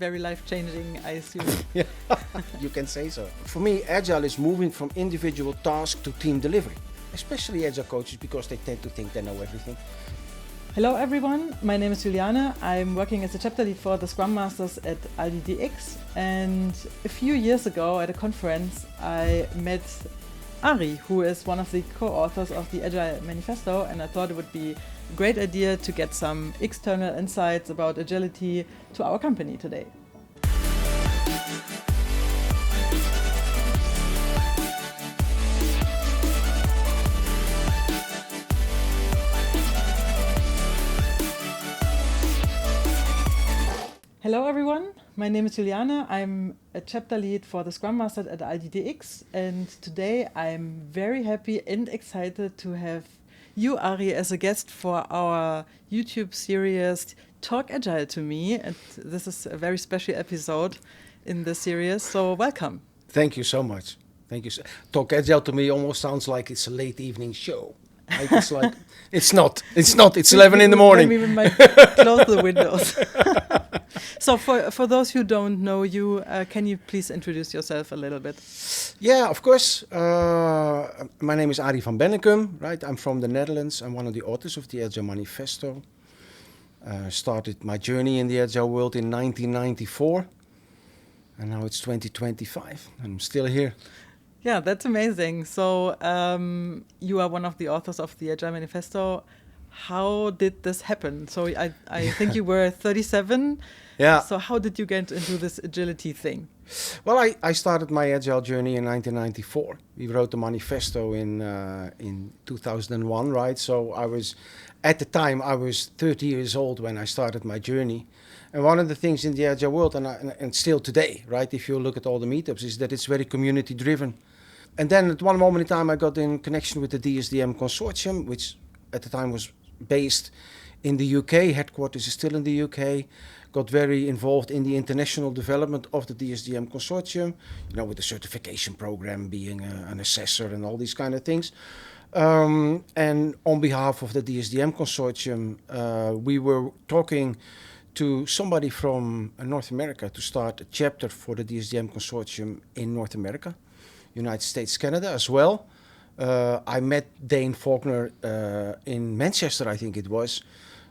very life-changing, I assume. Yeah, you can say so. For me, Agile is moving from individual task to team delivery, especially Agile coaches because they tend to think they know everything. Hello everyone, my name is Juliane. I'm working as a chapter lead for the Scrum Masters at AldiDX, and a few years ago at a conference I met Ari, who is one of the co-authors of the Agile Manifesto, and I thought it would be a great idea to get some external insights about agility to our company today. Hello everyone, my name is Juliane. I'm a chapter lead for the Scrum Master at AldiDX, and today I'm very happy and excited to have you, Ari, as a guest for our YouTube series Talk Agile to Me, and this is a very special episode in the series, so welcome. Thank you so much. Thank you. Talk Agile to me almost sounds like it's a late evening show. Right? It's like, it's not, it's 11 in the morning. Maybe we might close the windows. So for those who don't know you, can you please introduce yourself a little bit? Yeah, of course. My name is Ari van Bennekum, right? I'm from the Netherlands. I'm one of the authors of the Agile Manifesto. Started my journey in the Agile world in 1994. And now it's 2025. I'm still here. Yeah, that's amazing. So you are one of the authors of the Agile Manifesto. How did this happen? So I think you were 37. Yeah. So how did you get into this agility thing? Well, I started my Agile journey in 1994. We wrote the manifesto in 2001, right? So at the time, I was 30 years old when I started my journey. And one of the things in the Agile world, and still today, right, if you look at all the meetups, is that it's very community driven. And then at one moment in time, I got in connection with the DSDM consortium, which at the time was based in the UK. Headquarters is still in the UK. Got very involved in the international development of the DSDM consortium, with the certification program, being an assessor and all these kind of things. And on behalf of the DSDM consortium, we were talking to somebody from North America to start a chapter for the DSDM consortium in North America, United States, Canada as well. I met Dane Faulkner in Manchester, I think it was.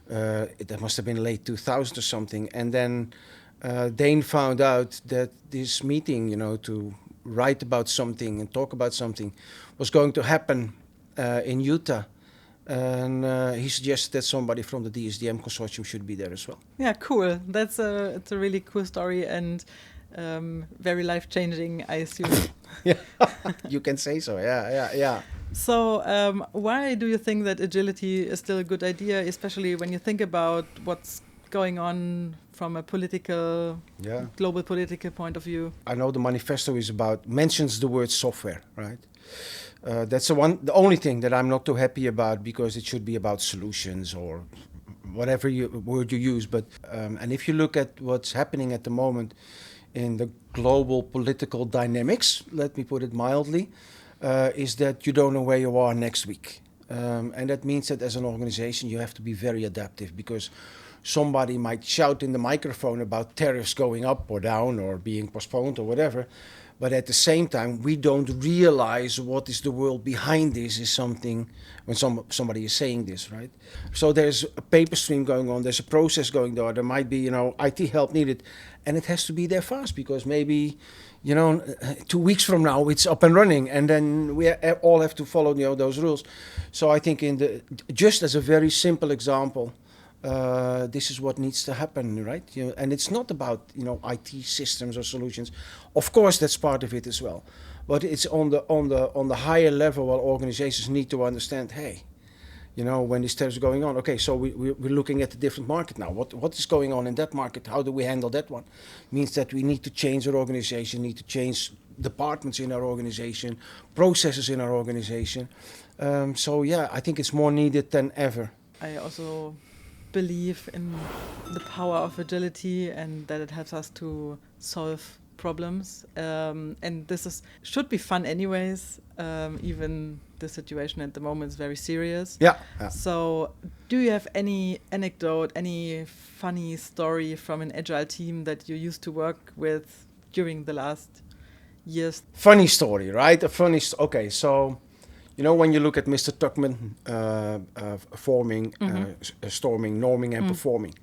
That must have been late 2000 or something. And then Dane found out that this meeting, to write about something and talk about something was going to happen in Utah. And he suggested that somebody from the DSDM consortium should be there as well. Yeah, cool. It's a really cool story and very life-changing, I assume. Yeah, you can say so. Yeah. So why do you think that agility is still a good idea, especially when you think about what's going on from a global political point of view? I know the manifesto mentions the word software, right? That's the only thing that I'm not too happy about, because it should be about solutions or whatever word you use. But and if you look at what's happening at the moment in the global political dynamics, let me put it mildly, is that you don't know where you are next week. And that means that as an organization, you have to be very adaptive, because somebody might shout in the microphone about tariffs going up or down or being postponed or whatever. But at the same time, we don't realize what is the world behind this is something when somebody is saying this, right? So there's a paper stream going on, there's a process going on, there might be, IT help needed, and it has to be there fast, because maybe, 2 weeks from now it's up and running, and then we all have to follow, those rules. So I think just as a very simple example, this is what needs to happen, right? And it's not about IT systems or solutions. Of course, that's part of it as well, but it's on the higher level where organizations need to understand. Hey, when these tariffs are going on, okay, so we're looking at a different market now. What is going on in that market? How do we handle that one? Means that we need to change our organization, need to change departments in our organization, processes in our organization. So yeah, I think it's more needed than ever. I also believe in the power of agility and that it helps us to solve problems, and should be fun anyways. Even the situation at the moment is very serious. Yeah. So, do you have any anecdote, any funny story from an agile team that you used to work with during the last years? Funny story, right? Okay, so when you look at Mr. Tuckman forming, storming, norming, and performing.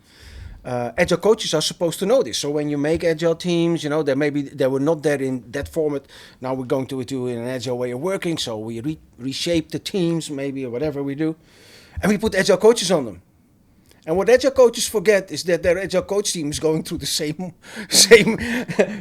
Agile coaches are supposed to know this. So when you make agile teams, they were not there in that format. Now we're going to do an agile way of working. So we reshape the teams, maybe, or whatever we do, and we put agile coaches on them. And what agile coaches forget is that their agile coach team is going through the same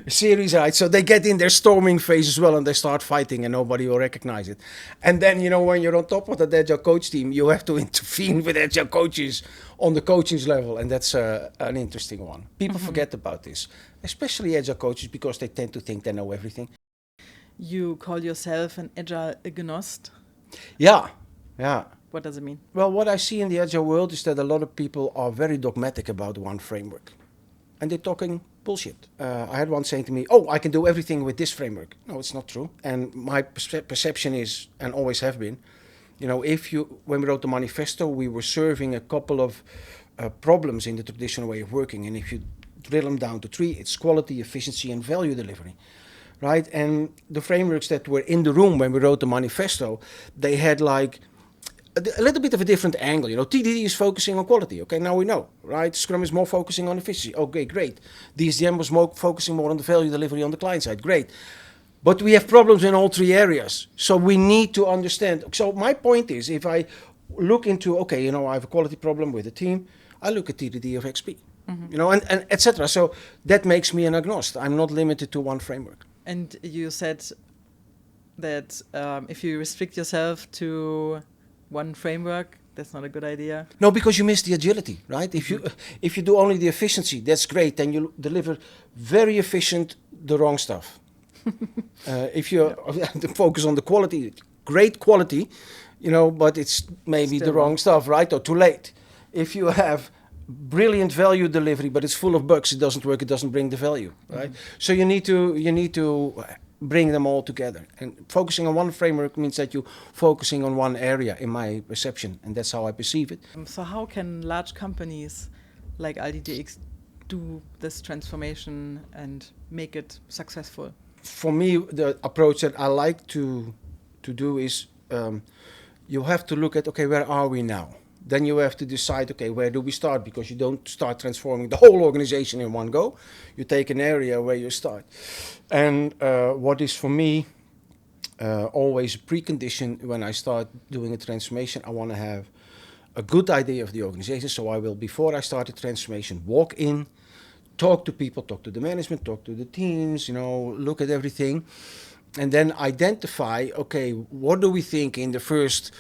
series, right? So they get in their storming phase as well, and they start fighting, and nobody will recognize it. And then when you're on top of that agile coach team, you have to intervene with agile coaches on the coaching level, and that's an interesting one. People forget about this, especially agile coaches, because they tend to think they know everything. You call yourself an agile agnost? Yeah. What does it mean? Well, what I see in the agile world is that a lot of people are very dogmatic about one framework. And they're talking bullshit. I had one saying to me, I can do everything with this framework. No, it's not true. And my perception is, and always have been, when we wrote the manifesto, we were serving a couple of problems in the traditional way of working. And if you drill them down to 3, it's quality, efficiency, and value delivery. Right? And the frameworks that were in the room when we wrote the manifesto, they had a little bit of a different angle. TDD is focusing on quality. Okay, now we know, right? Scrum is more focusing on efficiency. Okay, great. DSDM was focusing more on the value delivery on the client side. Great. But we have problems in all 3 areas. So we need to understand. So my point is, if I look into, I have a quality problem with a team, I look at TDD of XP, and etc. So that makes me an agnost. I'm not limited to one framework. And you said that if you restrict yourself to one framework, that's not a good idea. No, because you miss the agility, right? If you do only the efficiency, that's great. Then you deliver very efficient the wrong stuff. If you focus on the quality, great quality, but it's maybe Still the wrong stuff, right? Or too late. If you have brilliant value delivery, but it's full of bugs, it doesn't work. It doesn't bring the value, right? So you need to bring them all together. And focusing on one framework means that you're focusing on one area, in my perception, and that's how I perceive it. So how can large companies like AldiDX do this transformation and make it successful? For me, the approach that I like to do is you have to look at, where are we now? Then you have to decide, where do we start? Because you don't start transforming the whole organization in one go. You take an area where you start. And what is for me always a precondition when I start doing a transformation, I want to have a good idea of the organization. So I will, before I start the transformation, walk in, talk to people, talk to the management, talk to the teams, look at everything. And then identify, what do we think in the first,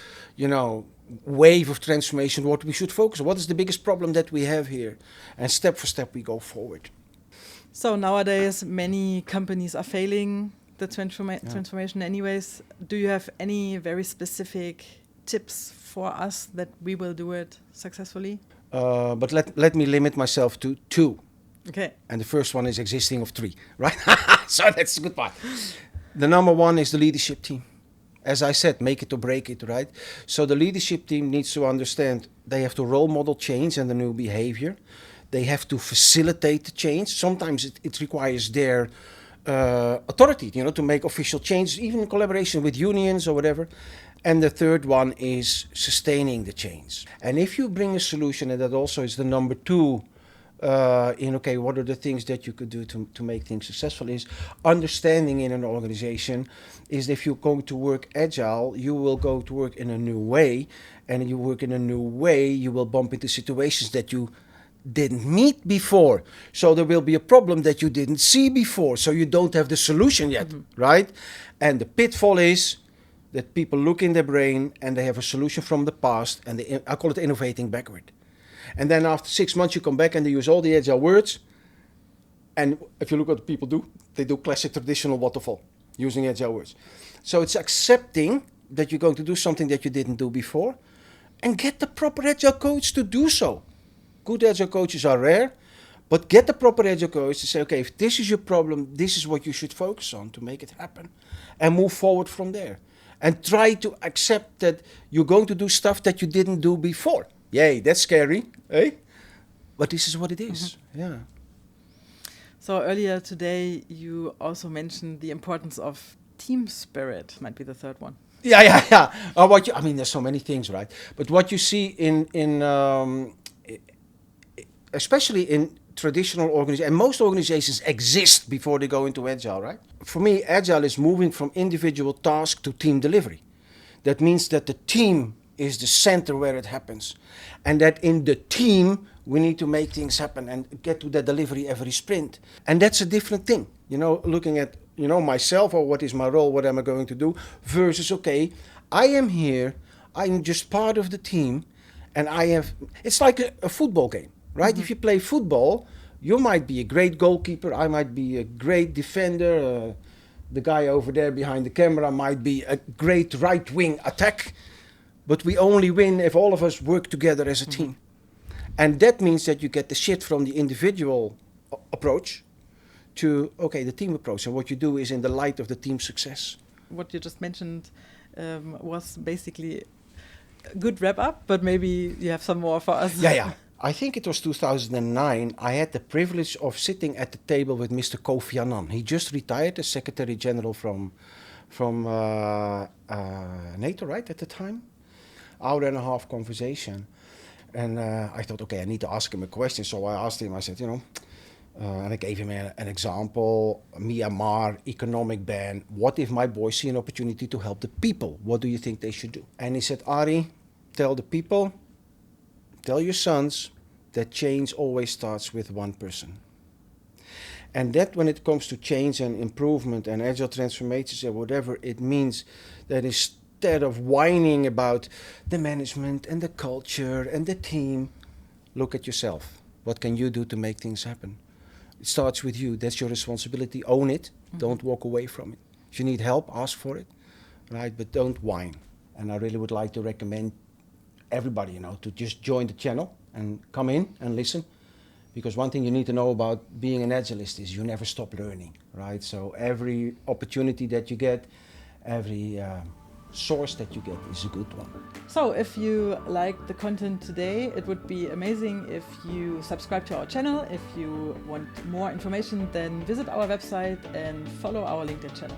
wave of transformation, what we should focus on, what is the biggest problem that we have here, and step for step we go forward. So nowadays many companies are failing the transformation anyways. Do you have any very specific tips for us that we will do it successfully? But let me limit myself to 2. Okay. And the first one is existing of 3, right? So that's a good part. The number 1 is the leadership team. As I said, make it or break it, right? So the leadership team needs to understand they have to role model change and the new behavior. They have to facilitate the change. Sometimes it requires their authority, to make official changes, even in collaboration with unions or whatever. And the third one is sustaining the change. And if you bring a solution, and that also is the number 2, what are the things that you could do to make things successful, is understanding in an organization is if you're going to work agile, you will go to work in a new way, and you work in a new way, you will bump into situations that you didn't meet before. So there will be a problem that you didn't see before, so you don't have the solution yet, right? And the pitfall is that people look in their brain and they have a solution from the past, and I call it innovating backward. And then after 6 months, you come back and they use all the agile words. And if you look what people do, they do classic traditional waterfall using agile words. So it's accepting that you're going to do something that you didn't do before and get the proper agile coach to do so. Good agile coaches are rare, But get the proper agile coach to say, okay, if this is your problem, this is what you should focus on to make it happen, and move forward from there. And try to accept that you're going to do stuff that you didn't do before. Yay, that's scary, eh? But this is what it is. Yeah. So earlier today, you also mentioned the importance of team spirit. Might be the third one. Yeah. I mean, there's so many things, right? But what you see especially in traditional organizations, and most organizations exist before they go into agile, right? For me, agile is moving from individual task to team delivery. That means that the team is the center where it happens, and that in the team we need to make things happen and get to that delivery every sprint. And that's a different thing, looking at myself, or what is my role, what am I going to do, versus, okay, I am here, I'm just part of the team, and it's like a football game, right? If you play football, you might be a great goalkeeper, I might be a great defender, the guy over there behind the camera might be a great right wing attack, but we only win if all of us work together as a team. And that means that you get the shit from the individual approach to, okay, the team approach. And what you do is in the light of the team success. What you just mentioned was basically a good wrap up, but maybe you have some more for us. Yeah. I think it was 2009. I had the privilege of sitting at the table with Mr. Kofi Annan. He just retired as Secretary General from NATO, right, at the time. Hour-and-a-half conversation. And I thought, okay, I need to ask him a question. So I asked him, I said, and I gave him an example, Myanmar, economic ban. What if my boys see an opportunity to help the people? What do you think they should do? And he said, Ari, tell the people, tell your sons that change always starts with one person. And that when it comes to change and improvement and agile transformations and whatever, it means that instead of whining about the management and the culture and the team, look at yourself. What can you do to make things happen? It starts with you. That's your responsibility. Own it. Don't walk away from it. If you need help, ask for it, right? But don't whine. And I really would like to recommend everybody, to just join the channel and come in and listen. Because one thing you need to know about being an agilist is you never stop learning, right? So every opportunity that you get, every source that you get is a good one. So if you like the content today, it would be amazing if you subscribe to our channel. If you want more information, then visit our website and follow our LinkedIn channel.